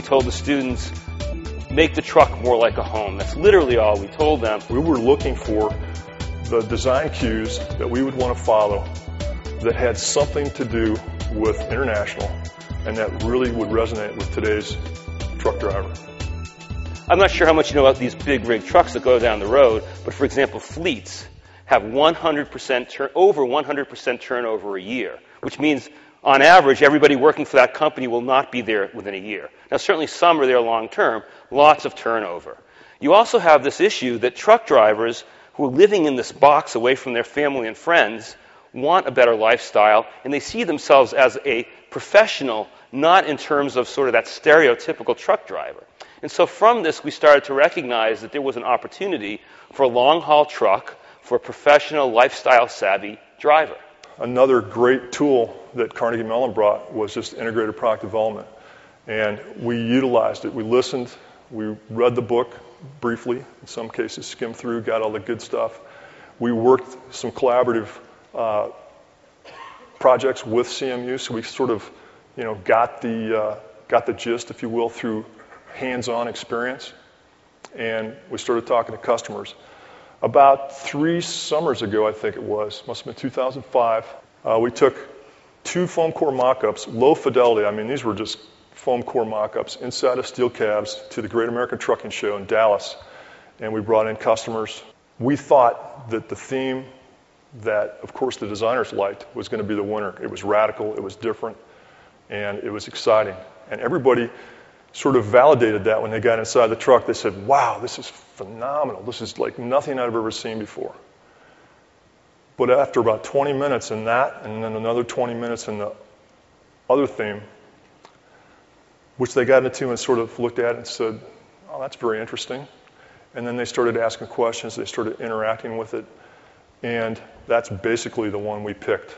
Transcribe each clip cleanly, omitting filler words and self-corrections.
told the students, make the truck more like a home. That's literally all we told them. We were looking for the design cues that we would want to follow that had something to do with International and that really would resonate with today's truck driver. I'm not sure how much you know about these big rig trucks that go down the road, but for example, fleets have over 100% turnover a year, which means on average, everybody working for that company will not be there within a year. Now, certainly some are there long term, lots of turnover. You also have this issue that truck drivers who are living in this box away from their family and friends want a better lifestyle, and they see themselves as a professional, not in terms of sort of that stereotypical truck driver. And so from this, we started to recognize that there was an opportunity for a long-haul truck for a professional, lifestyle-savvy driver. Another great tool that Carnegie Mellon brought was just integrated product development. And we utilized it. We listened. We read the book briefly, in some cases skimmed through, got all the good stuff. We worked some collaborative projects with CMU, so we sort of got the gist, if you will, through hands-on experience. And we started talking to customers. About 3 summers ago, I think it was, must have been 2005, we took 2 foam core mock-ups, low fidelity. I mean, these were just foam core mock-ups inside of steel cabs to the Great American Trucking Show in Dallas. And we brought in customers. We thought that the theme that, of course, the designers liked was going to be the winner. It was radical, it was different, and it was exciting. And everybody sort of validated that when they got inside the truck. They said, wow, this is phenomenal. This is like nothing I've ever seen before. But after about 20 minutes in that, and then another 20 minutes in the other theme, which they got into and sort of looked at and said, oh, that's very interesting. And then they started asking questions. They started interacting with it. And that's basically the one we picked.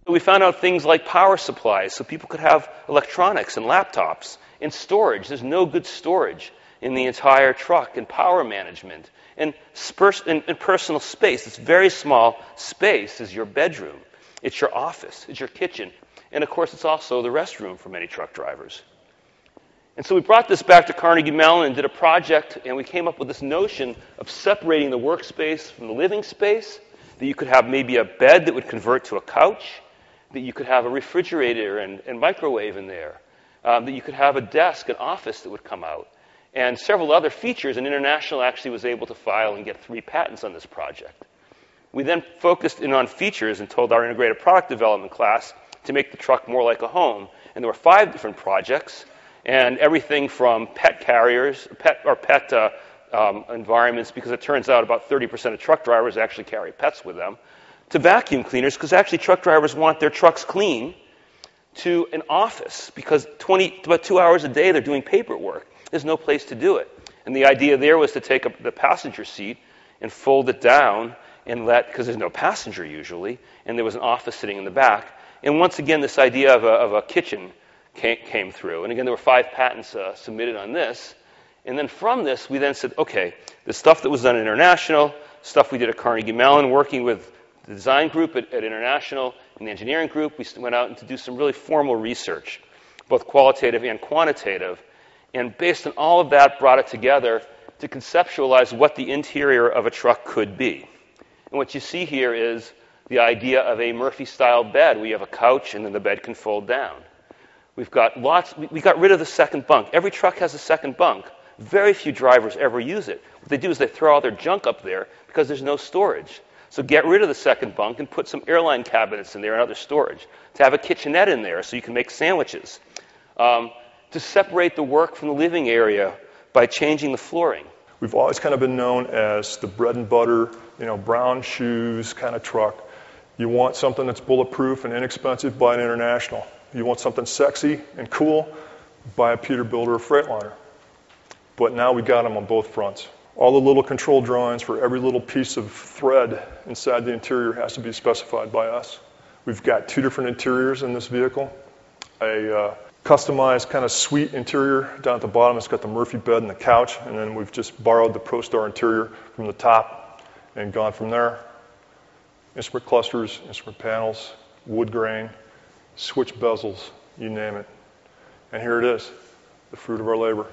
We found out things like power supplies, so people could have electronics and laptops. And storage, there's no good storage in the entire truck, and power management. And personal space, this very small space is your bedroom. It's your office, it's your kitchen. And of course, it's also the restroom for many truck drivers. And so we brought this back to Carnegie Mellon and did a project, and we came up with this notion of separating the workspace from the living space, that you could have maybe a bed that would convert to a couch, that you could have a refrigerator and microwave in there, that you could have a desk, an office that would come out, and several other features. And International actually was able to file and get 3 patents on this project. We then focused in on features and told our integrated product development class to make the truck more like a home. And there were 5 different projects, and everything from pet carriers, pet environments, because it turns out about 30% of truck drivers actually carry pets with them, to vacuum cleaners, because actually truck drivers want their trucks clean, to an office, because about 2 hours a day they're doing paperwork. There's no place to do it. And the idea there was to take up the passenger seat and fold it down and because there's no passenger usually, and there was an office sitting in the back. And once again, this idea of a kitchen came through. And again, there were 5 patents submitted on this. And then from this, we then said, okay, the stuff that was done at International, stuff we did at Carnegie Mellon, working with the design group at International and the engineering group, we went out to do some really formal research, both qualitative and quantitative. And based on all of that, brought it together to conceptualize what the interior of a truck could be. And what you see here is the idea of a Murphy-style bed. We have a couch, and then the bed can fold down. We got rid of the second bunk. Every truck has a second bunk. Very few drivers ever use it. What they do is they throw all their junk up there because there's no storage. So get rid of the second bunk and put some airline cabinets in there and other storage. To have a kitchenette in there so you can make sandwiches. To separate the work from the living area by changing the flooring. We've always kind of been known as the bread and butter, brown shoes kind of truck. You want something that's bulletproof and inexpensive, buy an International. You want something sexy and cool, buy a Peterbilt or a Freightliner. But now we got them on both fronts. All the little control drawings for every little piece of thread inside the interior has to be specified by us. We've got 2 different interiors in this vehicle. A customized kind of suite interior down at the bottom. It's got the Murphy bed and the couch, and then we've just borrowed the ProStar interior from the top and gone from there. Instrument clusters, instrument panels, wood grain, switch bezels, you name it. And here it is. the fruit of our labor.